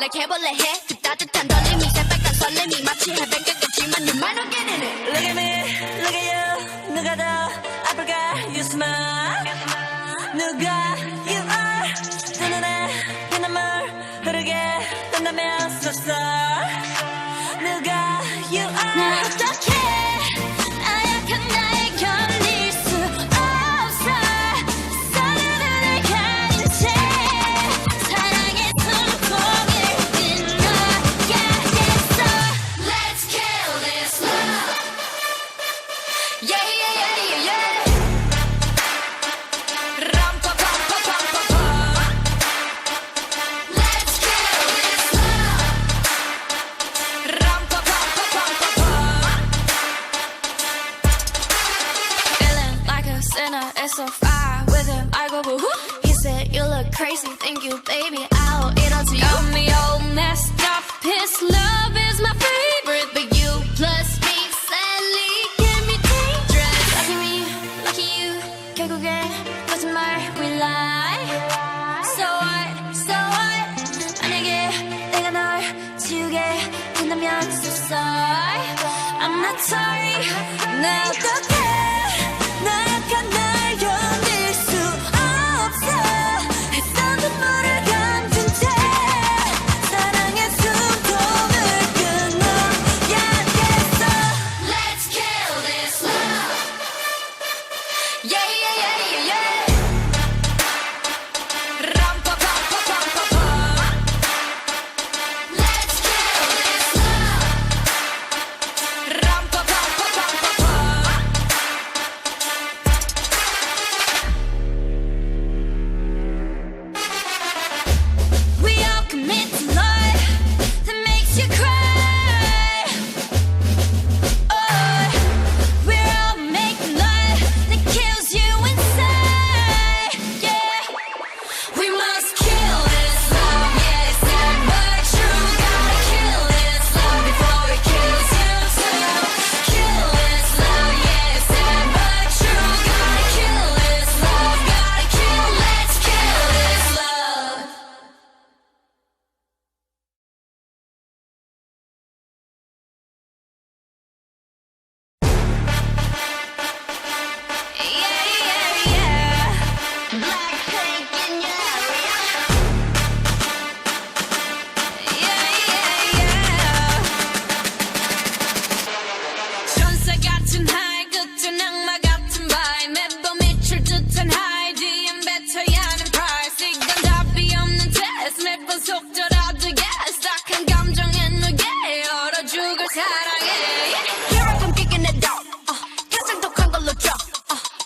like 해볼래 해 그 따뜻한 떨림이 새빨간 설렘이 마치 해변가겠지만 you might not get in it. Look at me, look at you. 누가 더 아플까? You smile. 누가 you are. 두 눈에 피눈물 흐르게 된다면 so sorry. 누가 you are. 나 어떡해 나약한 나에 견딜 수 없어 서로를 가진 채 사랑의 숨통을 끊어야겠어. Let's kill this love. Yeah, yeah, yeah, yeah, yeah. 람파파파파파파. Let's kill this love. 람파파파파파파. Feeling like a sinner, it's so far with him. I go boo hoo. He said you look crazy, thank you, baby. I'll eat all to you. Got me all messed up. His love is my favorite, but you plus me sadly can be dangerous. Lucky me, lucky you. 결국엔 거짓말 we lie. So what, so what? 만약에 내가 널 지우게 된다면 so sorry. I'm not sorry. 나 어떡해 나약한 날 견딜 수 없어 했던 눈물을 감춘 채 사랑의 숨통을 끊어야겠어. Let's kill this love. Yeah, yeah, yeah, yeah, yeah. 람파파파파파파. Let's kill this love. 람파파파파파파. We all commit to love that makes you cry. Oh, we're all making love that kills you inside. Yeah, we must kill this love. Yeah, it's sad but true. Gotta kill this love before it kills you too. Kill this love. Yeah, it's sad but true. Gotta kill this love. Gotta kill. Let's kill this love. Yeah, yeah, yeah. Blackpink in your area. Yeah, yeah, yeah. 천사 같은 하이 끝은 악마 같은 바이 매번 미칠 듯한 하이 뒤엔 뱉어야 하는 price 이건 답이 없는 test 매번 속더라도 yes 딱한 감정에 누게 얼어 죽을 사랑해. Here I come kicking it out. 가장 독한 걸로 drop.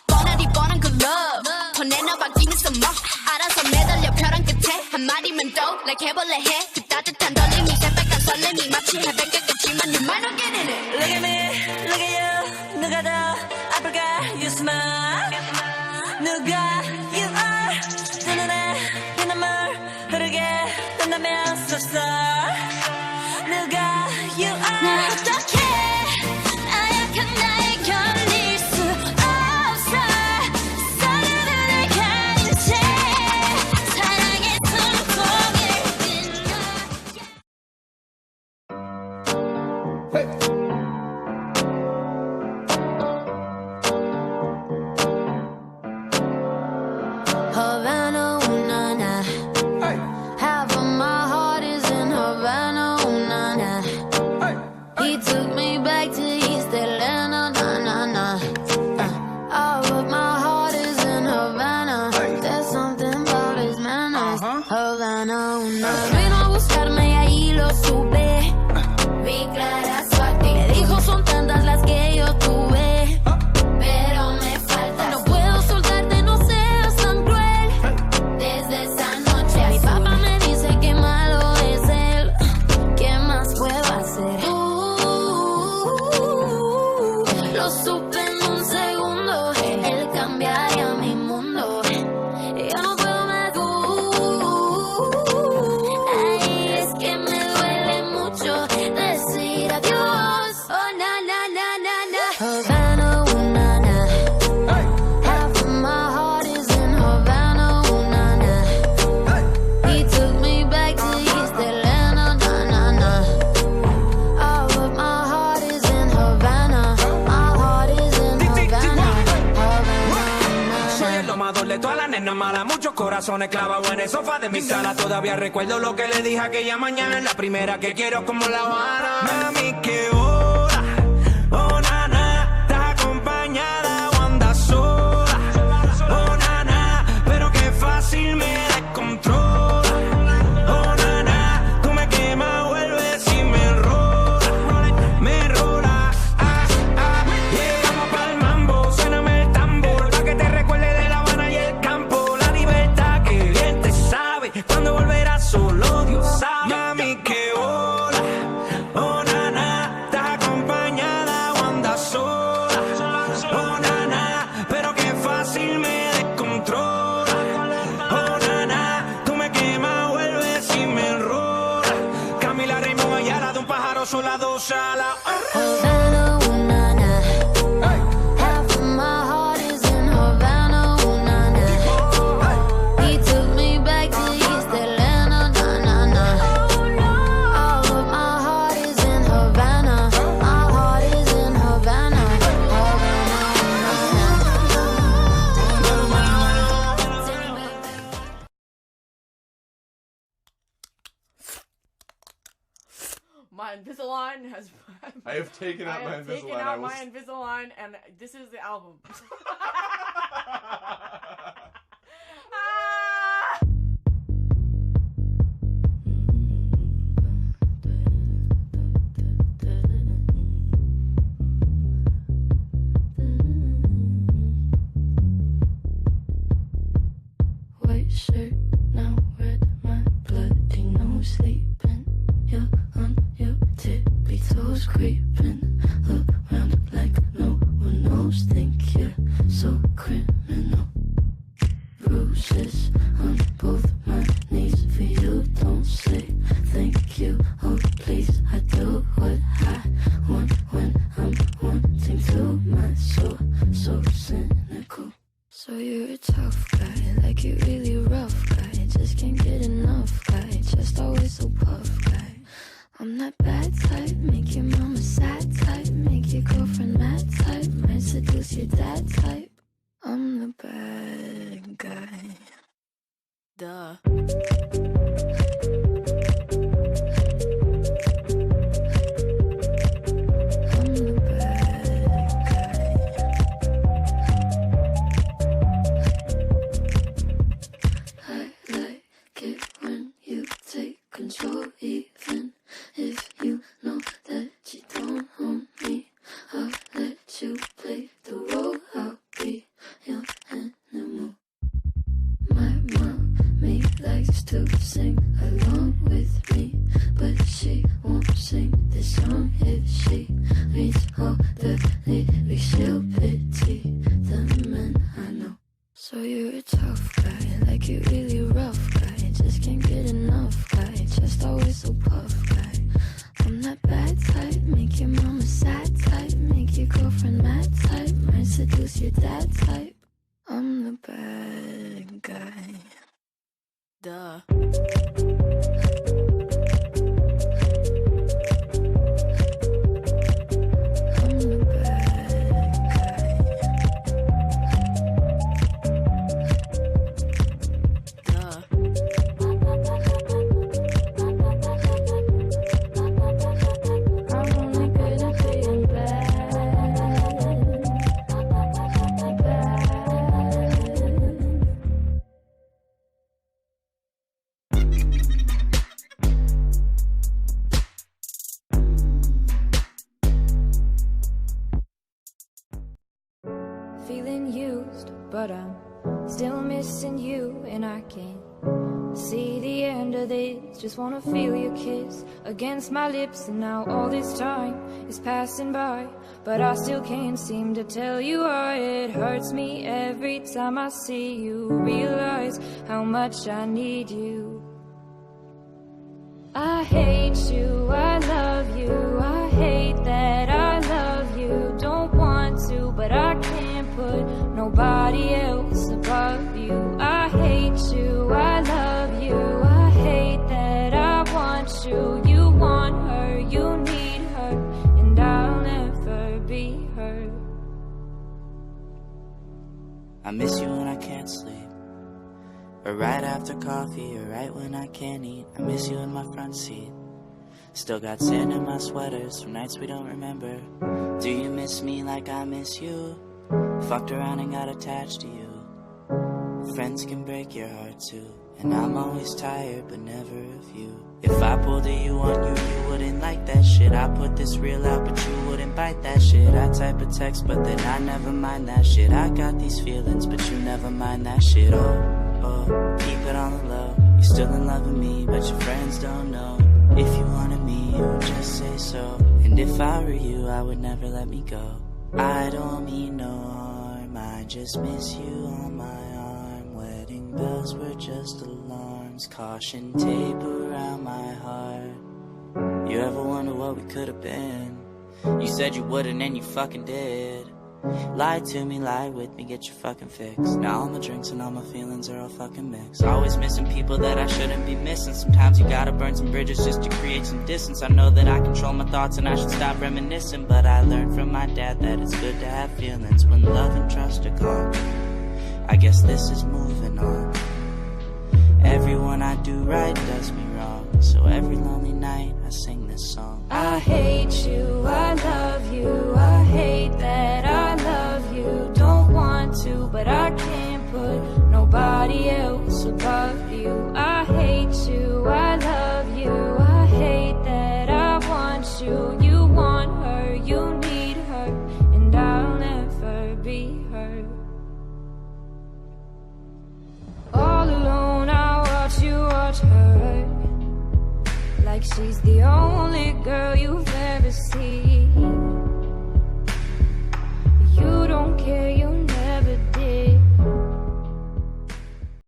뻔하디 뻔한 그 love 더 내놔봐기는 써먹 알아서 매달려 벼랑 끝에 한마디면 또 like 해볼래 해 그 따뜻한 떨림이 새빨간 설렘이 마치 해변가겠지만 you might not get in it. Look at me, look at you. 누가 더 아플까? You smile. 누가 you are. 두 눈에 피눈물 흐르게 된다면 so sorry. 누가 you are. 나 어떡해 나약한 나에 견딜 수 없어 서로를 가진 채 사랑의 숨통을 끊어. Havana, ooh, na, na. Half of my heart is in Havana, ooh, na, na. He took me back to East Atlanta, na, na, na. All of my heart is in Havana. There's something about his manners. Havana, ooh, na, na. Vino a buscarme y ahí lo supe. Vi clara su actitud. Me dijo son tantas las que yo tuve. Pero me falta. No puedo soltarte, no seas tan cruel. Desde esa noche mi papá me dice que malo es él. ¿Qué más puedo hacer? Lo supe en un segundo. Él cambiaría mi mundo. Yo no puedo más. Ay, es que me duele mucho decir adiós. Oh, na, na, na, na, na. Havana, ooh, na, na. Half of my heart is in Havana, ooh, na, na. He took me back to East Atlanta. de todas las nenas malas, muchos corazones clavados en el sofá de mi sala. Todavía recuerdo lo que le dije aquella mañana, es la primera que quiero como La Habana. Mami, qué hora, oh nana, estás acompañada o andas sola, oh nana, pero qué fácil me descontrola, oh nana, tú me quemas, vuelves y me rola, llegamos pa'l mambo, suéname el tambor, pa' que te recuerde de La Habana y el campo, la libertad que bien te sabe, cuando volverás solo Dios sabe. Mami, qué hola, oh nana, estás acompañada o andas sola, oh nana, pero qué fácil me descontrola, oh nana, tú me quemas, vuelves y me enrola. Camila Raymond Ayala, de un pájaro sola, dos alas. Havana, ooh, na, na. Half of my heart is in Havana, ooh, na, na. He took me back to East Atlanta, na, na, na. All of my heart is in Havana. My heart is in Havana, My Invisalign has. I have taken out my I have taken Invisalign. out my Invisalign, and this is the album. Ah! white shirt, now red, my bloody nose sleeping. You're on your tippy toes creeping around like no one knows. Think you're so criminal. Bruises on both my knees for you. Don't say thank you, oh please. I do what I want when I'm wanting to. My soul so cynical. So you're a tough guy, like you really rough guy. Just can't get enough guy, just always so puff guy. I'm that bad type, make your mama sad type, make your girlfriend mad type, might seduce your dad type. I'm the bad guy. Duh. I'm the bad guy. I like it when you take control, even if you know that you don't own me. I'll let you play the role, I'll be your animal. My mommy likes to sing along with me, but she won't sing this song if she reads all the lyrics. She'll pity the men I know. So you're a tough guy, like you really rough guy, just can't get enough guy, just always so puff guy. I'm that bad type, make your mama sad type, make your girlfriend mad type, might seduce your dad type. I'm the bad guy. Duh. I'm the bad guy. Duh. I'm only good at being bad. Feeling used, but I'm still missing you, and I can't see the end of this. Just wanna feel your kiss against my lips, and now all this time is passing by, but I still can't seem to tell you why. It hurts me every time I see you, realize how much I need you. I hate you, I love you, I hate that I love you. Don't want to, but I can't put nobody else above you. I hate you, I love you, I hate that I want you. You want her, you need her, and I'll never be her. I miss you when I can't sleep, or right after coffee, or right when I can't eat. I miss you in my front seat. Still got sand in my sweaters from nights we don't remember. Do you miss me like I miss you? Fucked around and got attached to you. Friends can break your heart too, and I'm always tired but never of you. If I pulled a you on you, you wouldn't like that shit. I put this real out but you wouldn't bite that shit. I type a text but then I never mind that shit. I got these feelings but you never mind that shit. Oh, keep it on the low. You're still in love with me but your friends don't know. If you wanted me, you would just say so. And if I were you, I would never let me go. I don't mean no harm, I just miss you on my arm. Wedding bells were just alarms, caution tape around my heart. You ever wonder what we could have been? You said you wouldn't and you fucking did. Lie to me, lie with me, get your fucking fix. Now all my drinks and all my feelings are all fucking mixed. Always missing people that I shouldn't be missing. Sometimes you gotta burn some bridges just to create some distance. I know that I control my thoughts and I should stop reminiscing, but I learned from my dad that it's good to have feelings when love and trust are gone. I guess this is moving on. Everyone I do right does me wrong, so every lonely night I sing this song. I hate you, I love you, I hate that I love you. Don't want to, but I can't put nobody else above you. I hate you, I love you, I hate that I want you. You want her, you need her, and I'll never be her. All alone I watch you watch her, like she's the only girl you've ever seen.